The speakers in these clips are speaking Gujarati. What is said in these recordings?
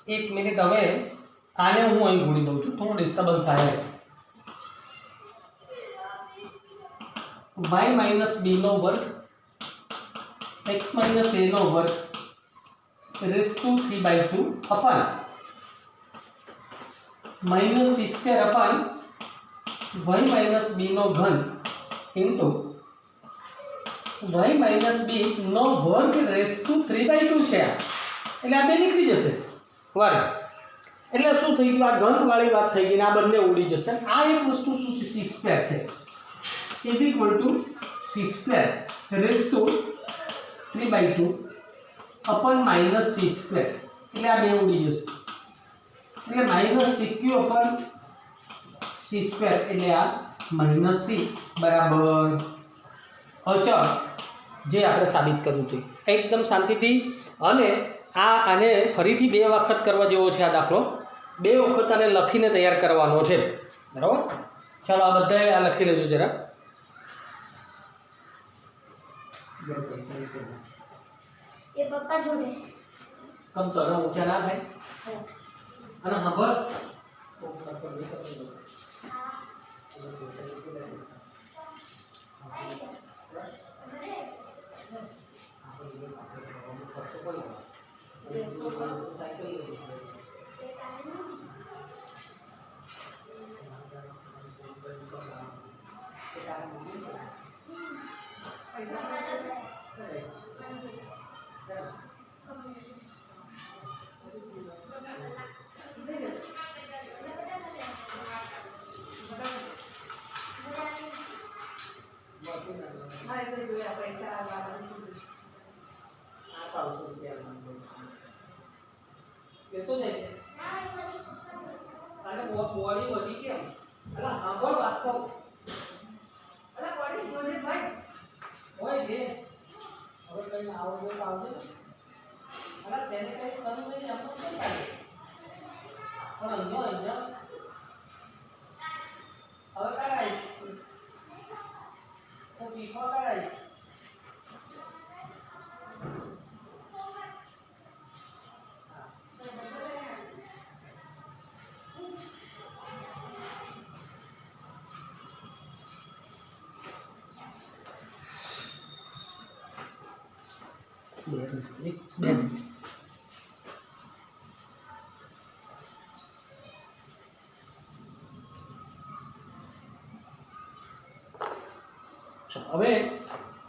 एक मिनिट हमें आने हूँ अहीं घूरी दઉં છું થોડું ડિસ્ટર્બન્સ આવે y માઇનસ b નો વર્ગ x માઇનસ a નો વર્ગ raise to 3/2 upon minus c square upon y minus b નો ઘન ઇન્ટુ y માઇનસ b નો વર્ગ રેસ ટુ 3/2 છે એટલે આ બે નીકળી જશે વર્ગ એટલે શું થઈ ગયું આ ઘન વાળી વાત થઈ ગઈ ને આ બંને ઉડી જશે આ એક વસ્તુ શું છે c સ્ક્વેર છે is equal to c square raised to 3/2 upon minus c square એટલે આ બે ઉડી જશે એટલે minus cq upon c square એટલે આ minus c બરાબર અચળ જે આપણે સાબિત કરવું હતું એકદમ શાંતિથી અને આને ફરીથી બે વખત કરવા જેવો છે આ દાખલો બે વખત આને લખીને તૈયાર કરવાનો છે બરાબર ચાલો આ બધાએ આ લખી લેજો જરા ये पप्पा जोड़े कम तो ना ऊंचा ना થાય અને ખબર તો નહીં અને બોડી વધી કેમ અલા સાંભળ વાત કહું અલા બોડી જોજે ભાઈ હોય દે હવે કઈ આવડે તો આવજે અલા તેને કઈ કર્યું નહીં આપણો શું થાય પણ અહીંયા હવે કરાય તો પીફો કરાય હવે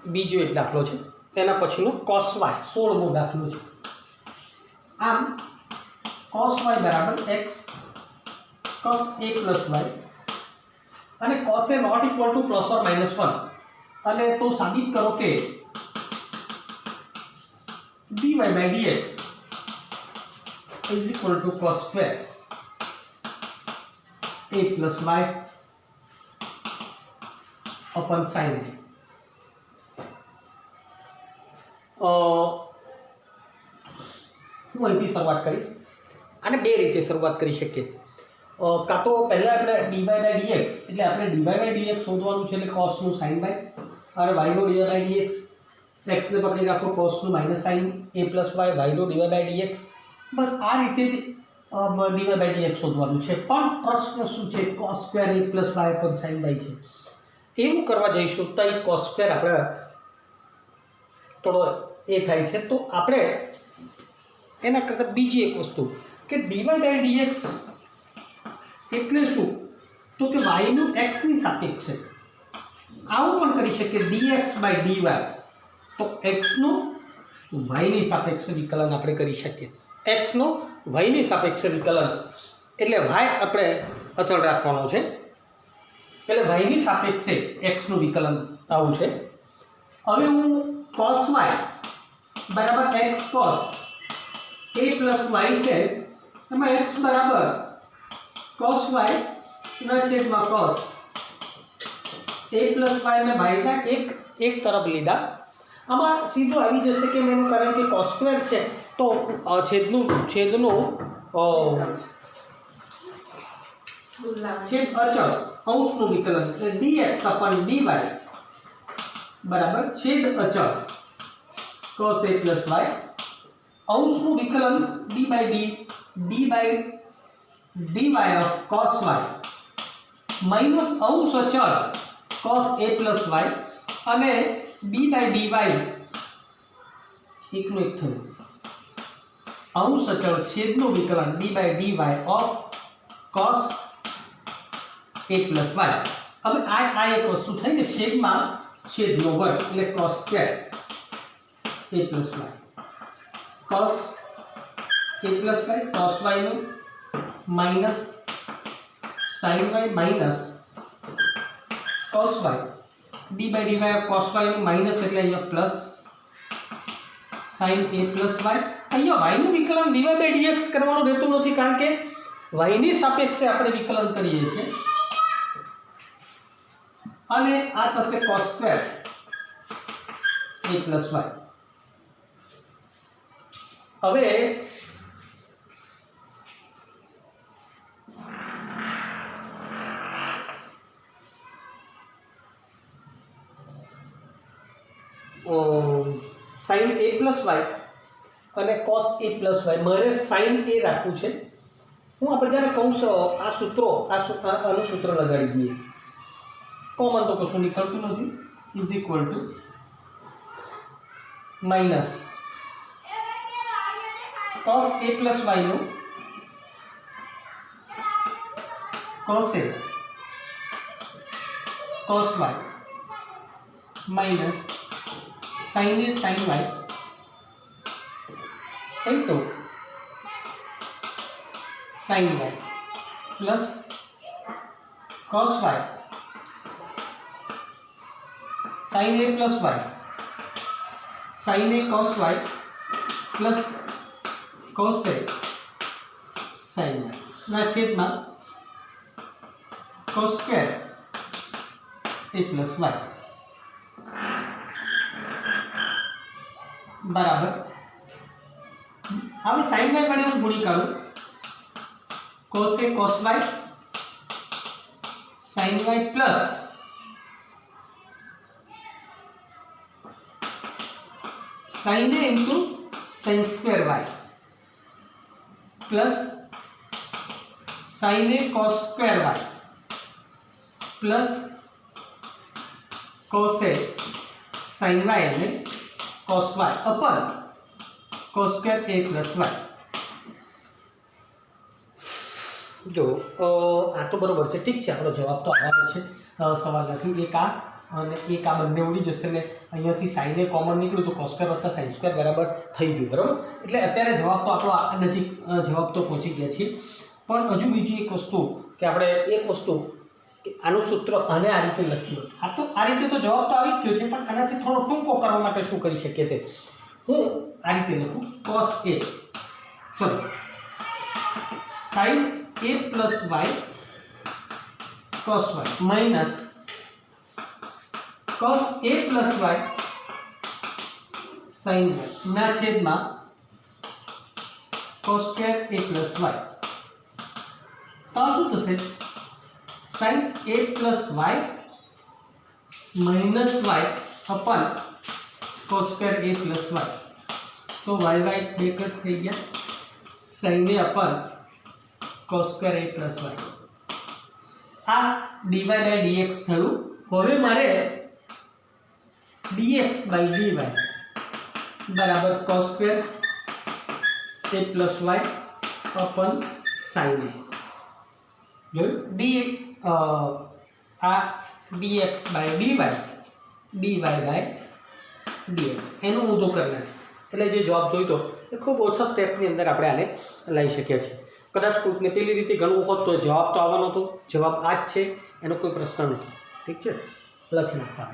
બીજો એક દાખલો છે તેના પછીનો cos y 16મો દાખલો છે આમ cos y બરાબર x cos a plus y અને cos a not equal to plus or minus 1 અને તો સાબિત કરો કે dy by dx is equal to cos square a plus y upon sin a હું અહીંથી શરૂઆત કરીશ અને બે રીતે શરૂઆત કરી શકીએ કાં તો પહેલાં આપણે dy by dx એટલે આપણે dy by dx શોધવાનું છે એટલે cosનું sin by અને yનો dy by dx x ને પકડી રાખો cosનું minus sin a plus y yનો dy by dx બસ આ રીતે જ dy by dx શોધવાનું છે પણ પ્રશ્ન શું છે cos square a plus y upon sin by છે એવું કરવા જઈશું તો એ cos square આપણે થોડો એ થાય છે તો આપણે એના કરતાં બીજી એક વસ્તુ કે dy by dx એટલે શું તો કે yનું x ની સાપેક્ષે આવું પણ કરી શકીએ dx by dy તો x નું y ની સાપેક્ષે વિકલન આપણે કરી શકીએ x નું y ની સાપેક્ષે વિકલન એટલે y આપણે અચળ રાખવાનો છે એટલે y ની સાપેક્ષે x નું વિકલન આવું છે હવે હું cos y બરાબર x cos a plus y છે એમાં x બરાબર cos y ના છેદમાં cos a plus y મેં ભાઈના એક તરફ લીધા આમાં સીધું આવી જશે કે મેં કારણ કે cos સ્ક્વેર છે તો છેદનું છેદ અચળ અંશનું વિકલન એટલે dx upon dy बराबर छेद अचल cos a plus y अंशનું વિકલન d by dy of cos y minus અંશ અચળ cos a plus y અને d by dy એકનું એક થયું અંશ અચળ છેદનું વિકલન d by dy of cos a plus y. હવે આ એક વસ્તુ થઈ ને છેદમાં છેદનો વર્ગ એટલે cos square a plus y cos a plus y cos y નું minus sin y minus cos y d by dy of cos y નું માઇનસ એટલે અહીંયા plus sin a plus y. અહીંયા y નું વિકલન dy by dx કરવાનું રહેતું નથી કારણ કે y ની સાપેક્ષે આપણે વિકલન કરીએ છીએ અને આ થશે cos square a plus y. હવે sin a plus y અને cos a plus y મારે sin a રાખવું છે. હું આ બધાને કૌંસ આ સૂત્રો આનું સૂત્ર લગાડી દઈએ કોમન તો કશું નીકળતું નથી is equal two minus cos a plus y નું cos a cos y minus sin a sin y into sin y plus cos y sin a plus y sin a cos y plus cos a sin y ના છેદમાં cos square a plus y બરાબર. હવે sin y વડે હું ગુણી કાઢું cos a cos y sin y plus sin a into sin square y plus sin a cos square y plus cos a sin y એટલે cos y upon cos square a plus y. જો આ તો બરોબર છે ઠીક છે આપણો જવાબ તો આવવાનો છે સવાલમાંથી એક આ અને એક આ બંને ઉડી જશે ને અહીંયાથી સાઇન એ કોમન નીકળ્યું તો cos સ્ક્વેર વત્તા sin સ્ક્વેર બરાબર થઈ ગયું બરાબર. એટલે અત્યારે જવાબ તો આપણો આ નજીક જવાબ તો પહોંચી ગયા છીએ પણ હજુ બીજી એક વસ્તુ કે આપણે એક વસ્તુ કે આનું સૂત્ર આને આ રીતે લખ્યું આ તો આ રીતે તો જવાબ તો આવી જ ગયો છે પણ આનાથી થોડો ટૂંકો કરવા માટે શું કરી શકીએ તે હું આ રીતે લખું cos a sorry sin a plus y cos y minus cos a plus y sin y ના છેદમાં cos square a plus y. તો શું થશે sin a plus y minus y upon cos square a plus y. તો y બે કટ થઈ ગયા sin a upon cos square a plus y. આ dy by dx થયું. હવે મારે dx by dy બરાબર cos square a plus y upon sin a જોયું આ dx by dy dy by dx એનો ઊંધો કરી નાખે એટલે જે જવાબ જોઈતો એ ખૂબ ઓછા સ્ટેપની અંદર આપણે આને લઈ શકીએ છીએ. કદાચ કોઈકને પેલી રીતે ગણવું હોત તો જવાબ તો આવવાનો હતો. જવાબ આ જ છે એનો કોઈ પ્રશ્ન નથી. ઠીક છે લખી નાખવા.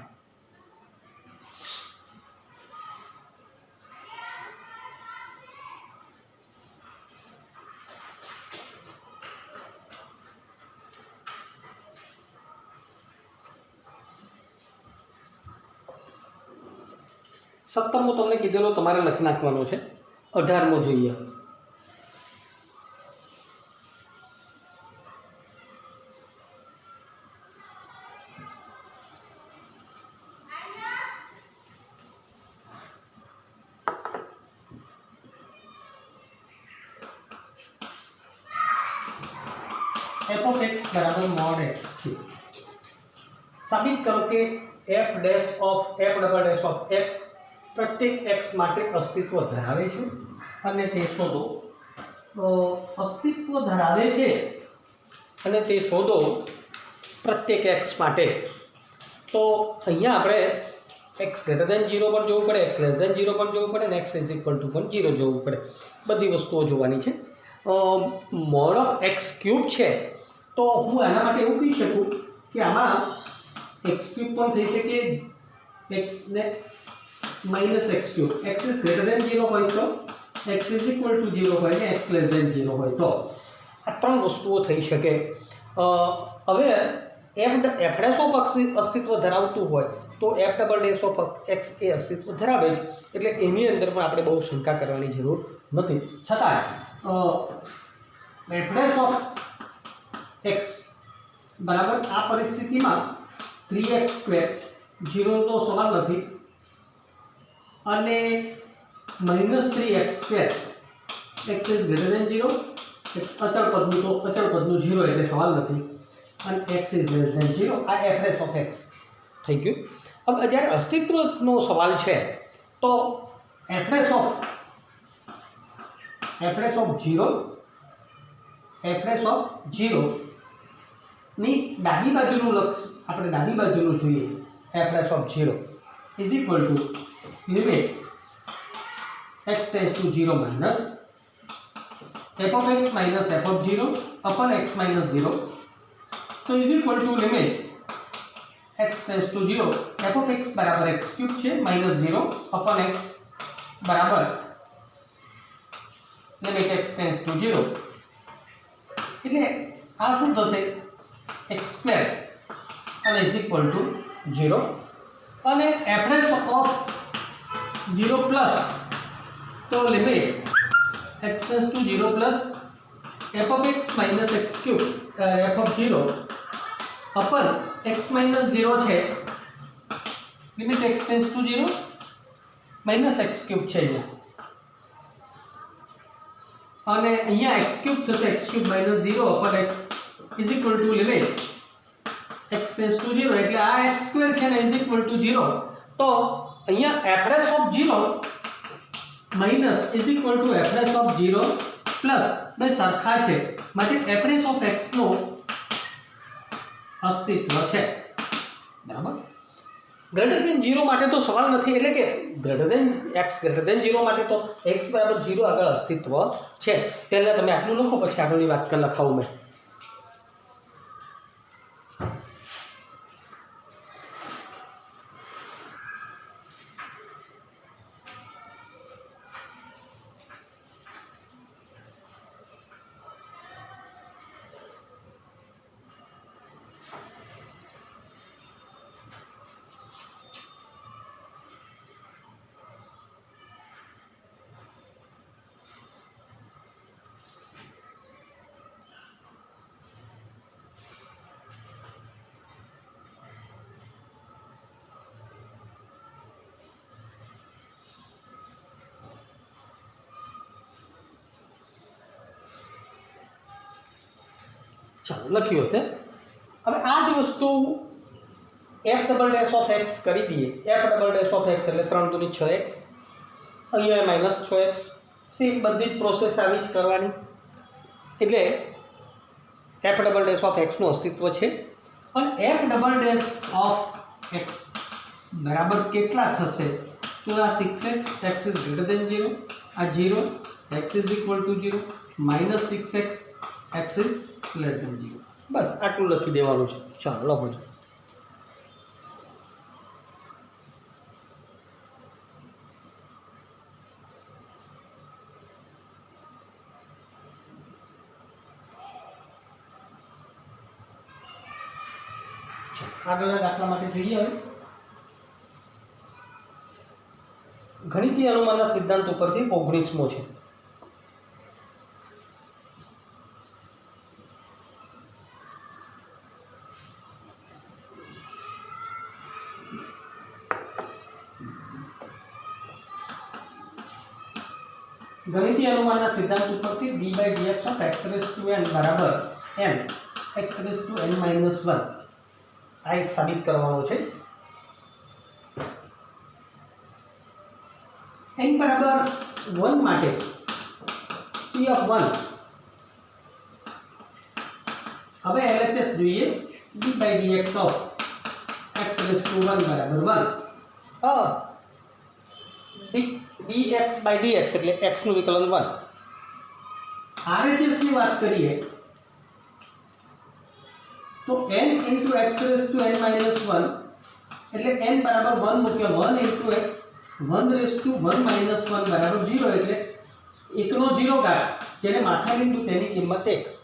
સત્તરમો તમને કીધેલો તમારે લખી નાખવાનો છે. 18મો જોઈએ. एफ ऑफ एक्स बराबर मॉड एक्स क्यूब। साबित करो कि F dash of F double dash of x प्रत्येक एक्स માટે અસ્તિત્વ ધરાવે છે અને તે શોધો। અસ્તિત્વ ધરાવે છે અને તે શોધો પ્રત્યેક એક્સ માટે। તો અહીંયા આપણે एक्स ग्रेटर देन 0 पर જોવું પડે, एक्स लेस देन 0 पर જોવું પડે અને x ઇઝ ઇક્વલ ટુ પણ 0 જોવું પડે। બધી વસ્તુઓ જોવાની છે। મોડ ઓફ એક્સ ક્યુબ છે તો હું આના માટે એવું કહી શકું કે આમાં એક્સ ક્યુબ પણ થઈ શકે, એક્સ ને minus x cube, x is greater than 0 હોય તો, એક્સ ઇઝ ઇક્વલ ટુ 0 હોય ને એક્સ લેસ દેન 0 હોય તો આ ત્રણ વસ્તુઓ થઈ શકે। હવે એફ ડેશ ઓફ અસ્તિત્વ ધરાવતું હોય તો F double dash of X એ અસ્તિત્વ ધરાવે છે, એટલે એની અંદર પણ આપણે બહુ શંકા કરવાની જરૂર નથી। છતાં એફ ડેશ ઓફ એક્સ બરાબર આ પરિસ્થિતિમાં 3x² 0 તો સવાલ નથી અને -3x² x is greater than 0, x અચળ પદનું તો અચળ પદનું 0 એટલે સવાલ નથી અને x ઇઝ લેસ દેન 0 આ એફ ડેશ ઓફ એક્સ થઈ ગયું। अब જ્યારે અસ્તિત્વનો સવાલ છે તો એફ ડેશ ઓફ 0 ની ડાબી બાજુનું લક્ષ આપણે ડાબી બાજુનું જોઈએ। F dash of 0 is equal two limit x tends to 0 minus f of x minus f of 0 upon x minus 0 तो is equal to limit x tends to 0 f of x बराबर x क्यूब છે minus 0 upon x बराबर लिमिट x टेंड्स टू 0 એટલે આ શું થશે x સ્ક્વેર અને ઇઝ ઇક્વલ ટુ 0 અને f ડેશ ઓફ 0 પ્લસ તો limit x tends to 0 plus f of x minus x cube f of 0 upon x minus 0 છે limit x tends to 0 minus x cube છે અહીંયા અને અહીંયા x क्यूब થશે x cube minus 0 upon x is equal to limit x tends to 0 એટલે આ x સ્ક્વેર છે ને is equal to 0 તો અહીંયા f dash of 0 minus is equal to f dash of 0 plus બે સરખા છે માટે એફ ડેશ ઓફ x નો અસ્તિત્વ છે બરાબર। ગ્રેટર દેન 0 માટે તો સવાલ નથી એટલે કે greater than x greater than 0 માટે તો x બરાબર 0 આગળ અસ્તિત્વ છે। પહેલા તમે આટલું લખો પછી આગળની વાત કર લખાવું મેં। ચાલો લખ્યું હશે। હવે આ જ વસ્તુ F double dash of x કરી દઈએ। F double dash of x એટલે 3 દુની 6x, અહીંયા -6x, સેમ બધી જ પ્રોસેસ આવી જ કરવાની। એટલે એફ ડબલ ડેશ ઓફ એક્સનું અસ્તિત્વ છે અને F double dash of x બરાબર કેટલા થશે તો આ 6x x is greater than 0, આ 0 x is equal to 0 -6x x is less than 0 बस आटलू लखी देवानुं छे। चलो लखो छो આગળના દાખલા માટે જોઈએ। હવે ગણિતીય અનુમાનના સિદ્ધાંત ઉપરથી 19મો છે। ગણિતીય અનુમાનના સિદ્ધાંત ઉપરથી d/dx of x raised to n બરાબર n x raise to n minus 1 आ एक साबित करवानो छे। n बराबर 1 माटे p ऑफ 1 હવે LHS જોઈએ d by dx of x raise to 1 बराबर 1 dx by dx એટલે x નું વિકલન 1 RHS ની વાત કરીએ तो n into x raised to n minus 1 એટલે n બરાબર 1 મૂક્યો 1 into x 1 raised to 1 minus 1 બરાબર 0 એટલે 1 નો 0 ઘાત જેને માથા બિંદુ તેની કિંમત 1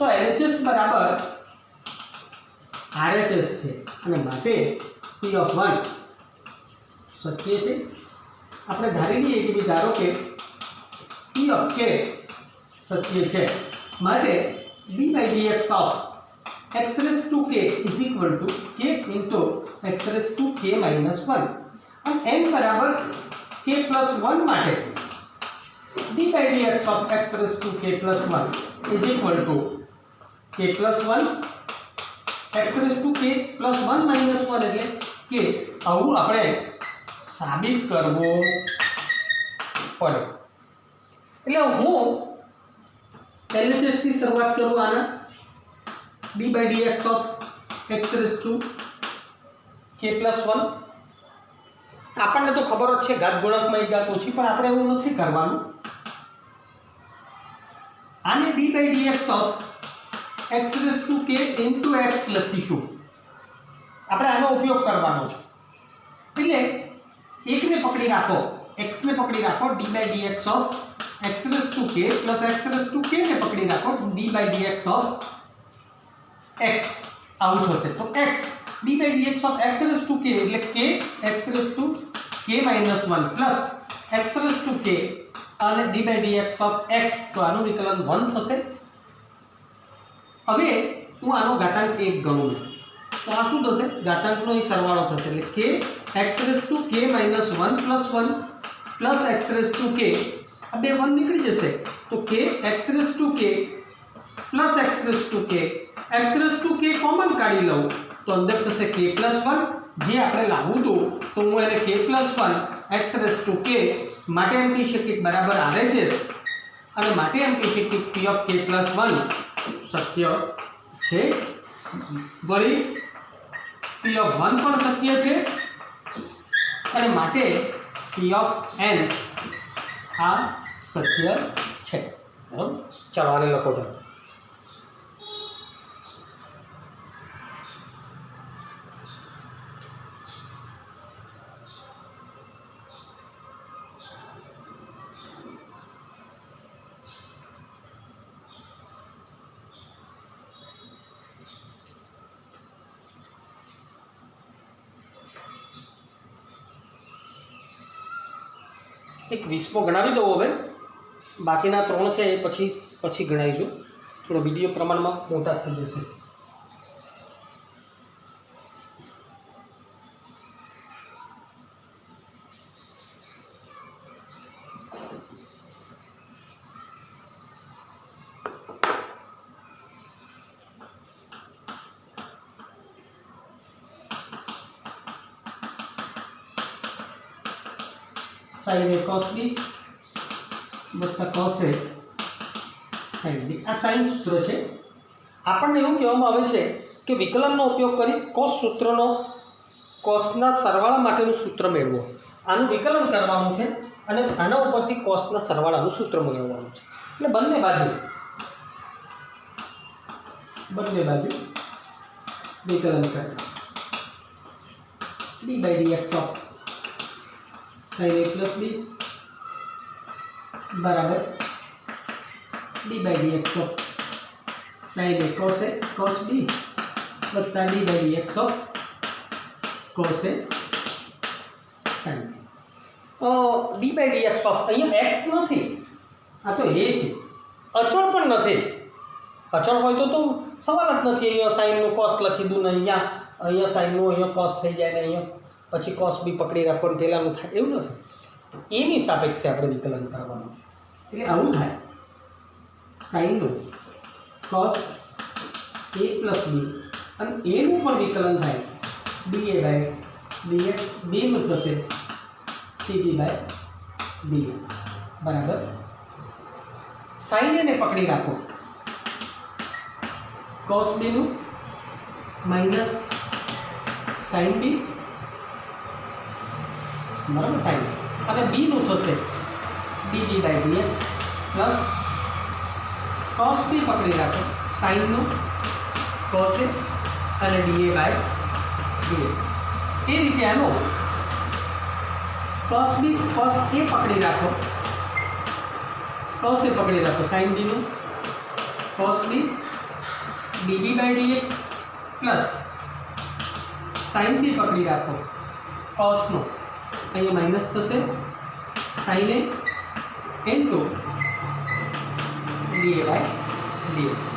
તો LHS બરાબર RHS છે અને માટે p of 1 સત્ય છે। આપણે ધારી લઈએ કે ધારો કે p of k સત્ય છે માટે d by dx of x raised to k is equal to k into x raised to k minus 1 और n बराबर k plus 1 माटे d by dx of x raised to k plus 1 is equal to k plus 1 x raised to k plus 1 minus 1 એટલે k આવું આપણે સાબિત કરવો પડે એટલે હું LHS થી શરૂઆત કરું આના d by dx of x raised to k plus 1 આપણને તો ખબર જ છે ઘાત ગુણકમાં એક ઘાત ઓછી પણ આપણે એવું નથી કરવાનું આને d by dx of x raised to k into x લખીશું આપણે આનો ઉપયોગ કરવાનો છે એટલે એકને પકડી રાખો x ને પકડી રાખો d by dx of x raised to k plus x raised to k ને પકડી રાખો d by dx of x out હશે તો x d by dx of x raised to k એટલે k x raised to k minus 1 plus x raised to k અને d by dx of x તો આનું વિકલન 1 થશે। હવે હું આનો ઘાતાંક 1 ગણું તો આ શું થશે ઘાતાંકનો એ સરવાળો થશે એટલે k x raised to k minus 1 plus 1 plus x raised to k આ બે 1 નીકળી જશે તો k x raised to k plus x raised to k x raised to k common કાઢી લઉં તો અંદર થશે k plus 1 જે આપણે લાવવું હતું તો હું એને k plus 1 x raised to k માટે એમ કહી શકીએ બરાબર RHS અને માટે એમ કહી શકીએ p of k plus 1 સત્ય છે વળી p of 1 પણ સત્ય છે અને માટે p of n આ સત્ય છે બરાબર। ચાલો આને લખો તો एक 20 गणावी दो हमें बाकीना 3 है पछी गणाईशू थोड़ा वीडियो प्रमाण में मोटा थी जैसे sin a cos b बटा cos a sin b uh sin सूत्र है। આપણને એવું કહેવામાં આવે છે કે વિકલનનો ઉપયોગ કરી cos સૂત્રનો cosના સરવાળા માટેનું સૂત્ર મેળવો આનું વિકલન કરવાનું છે અને આના ઉપરથી cosના સરવાળાનું સૂત્ર મેળવવાનું છે એટલે બંને બાજુ વિકલન કરવું d by dx of sin a plus b बराबर d by dx of sin a cos b बता d by dx of cos a sin b d by dx of અહીંયા x નથી આ તો a છે અચળ પણ નથી અચળ હોય તો સવાલ જ નથી અહીંયા sin નું cos લખી દઉં ને અહીંયા sin નું અહીંયા cos થઈ જાય ને અહીંયા પછી cos b પકડી રાખો ને પેલાનું થાય એવું નથી એની સાપેક્ષે આપણે વિકલન કરવાનું છે એટલે આવું થાય sin નું cos એ પ્લસ બી અને એનું પણ વિકલન થાય ડીએ બાય ડીએક્સ બેનું થશે ટીવી બાય ડીએક્સ બરાબર. સાઇન એને પકડી રાખો કોસ બીનું માઇનસ સાઇન બી બરાબર સાઇન અને બીનું થશે db by dx plus cos b પકડી રાખો સાઇનનું કોસ એ અને ડીએ બાય ડીએક્સ. એ રીતે આનો કોસ બી કોસ એ પકડી રાખો કોસ એ પકડી રાખો સાઇન બીનું cos B DB by dx plus sine B પકડી રાખો કોસનો અહીંયા માઇનસ થશે sine A into DA by dx.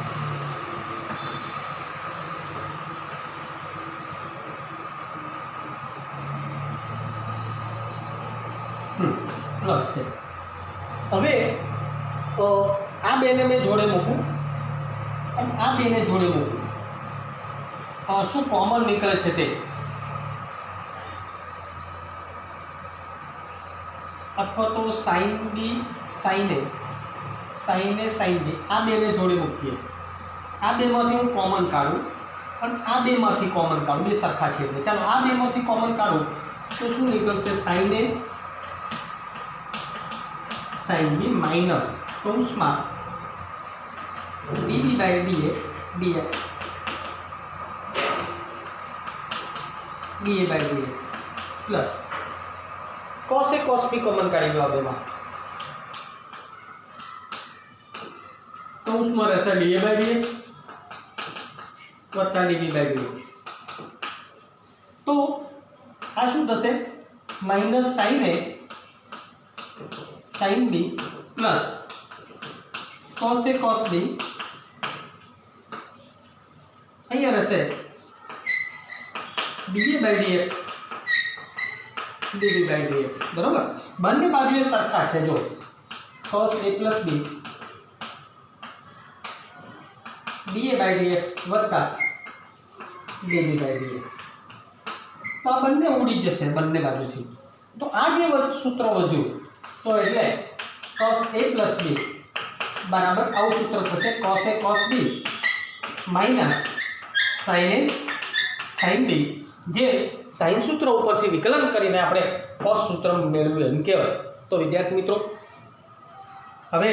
Plus છે. હવે આ બેને મેં જોડે મૂકું અને આ બેને જોડે મૂકું શું કોમન નીકળે છે તે અથવા તો સાઇન બી સાઇન એ સાઇન બી આ બેને જોડે મૂકીએ. આ બેમાંથી હું કોમન કાઢું અને આ બેમાંથી કોમન કાઢું બે સરખા છે એટલે ચાલો આ બેમાંથી કોમન કાઢું તો શું નીકળશે સાઇન એ સાઇન બી માઇનસ કૌંસમાં DB by DA DX DA by dx plus cos A cos B common કાઢી દો આ બેમાં કૌંસમાં રહેશે ડીએ બાય ડીએક્સ વત્તા ડીબી બાય ડીએક્સ. તો આ શું થશે minus sine A sine B plus cos A cos B અહીંયા રહેશે DA by DX DB by dx બરાબર. બંને બાજુએ સરખા છે જો cos A plus B DA by DX વત્તા ડીબી બાય ડીએક્સ. તો આ બંને ઉડી જશે બંને બાજુથી. તો આ જે સૂત્ર વધ્યું તો એટલે cos a પ્લસ બી બરાબર આવું સૂત્ર થશે cos a cos b minus sin a sin b જે સાઇન સૂત્ર ઉપરથી વિકલન કરીને આપણે cos સૂત્ર મેળવ્યું એમ કહેવાય. તો વિદ્યાર્થી મિત્રો હવે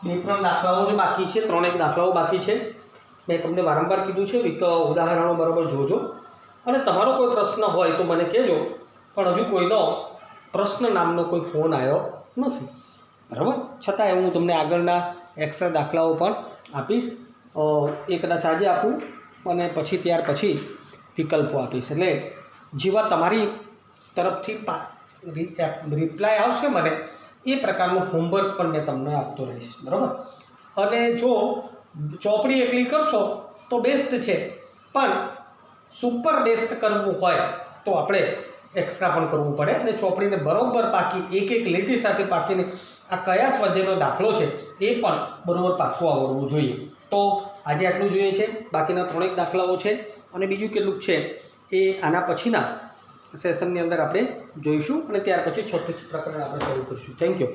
2-3 દાખલાઓ જે બાકી છે 3 દાખલાઓ બાકી છે. મેં તમને વારંવાર કીધું છે ઉદાહરણો બરાબર જોજો અને તમારો કોઈ પ્રશ્ન હોય તો મને કહેજો. પણ હજુ કોઈનો પ્રશ્ન નામનો કોઈ ફોન આવ્યો નથી બરાબર. છતાંય હું તમને આગળના એક્સ્ટ્રા દાખલાઓ પણ આપીશ. એ કદાચ આજે આપું અને પછી ત્યાર પછી વિકલ્પો આપીશ. એટલે જેવા તમારી તરફથી રિપ્લાય આવશે મને એ પ્રકારનું હોમવર્ક પણ મેં તમને આપતો રહીશ બરાબર. અને જો ચોપડી એકલી કરશો તો બેસ્ટ છે પણ સુપર બેસ્ટ કરવું હોય તો આપણે એક્સ્ટ્રા પણ કરવું પડે અને ચોપડીને બરાબર પાકી એક લીટી સાથે પાકીને આ કયા સ્વાધ્યાયનો દાખલો છે એ પણ બરાબર પાકું આવડવું જોઈએ. તો આજે આટલું જોઈએ છે. બાકીના 3 દાખલાઓ છે અને બીજું કેટલુંક છે એ આના પછીના સેશનની અંદર આપણે જોઈશું અને ત્યાર પછી છઠ્ઠું પ્રકરણ આપણે શરૂ કરીશું. Thank you.